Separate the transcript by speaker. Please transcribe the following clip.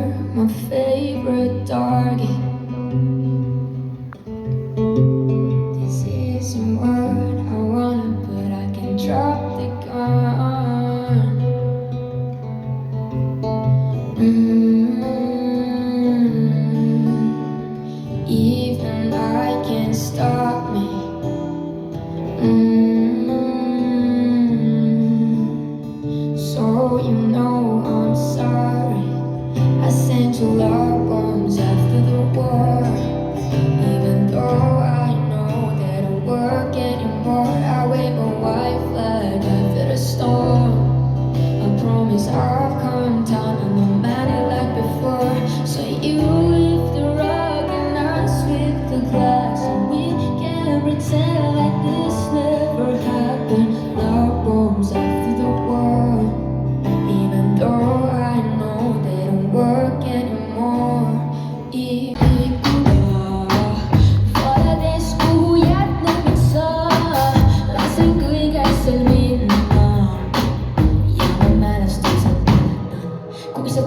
Speaker 1: you're my favorite target. This isn't what I wanted, but I can drop the gun. Even I can't stop me. So you know I'm sorry. I sent you love bombs after the war. Even though I know that it won't work anymore, I wave a white flag after the storm. I promise I'll come down and no matter like before. So you lift the rug and I sweep the glass, and we can pretend like this never happened. Love bombs after the war. Even though I know they don't work anymore. Kung isa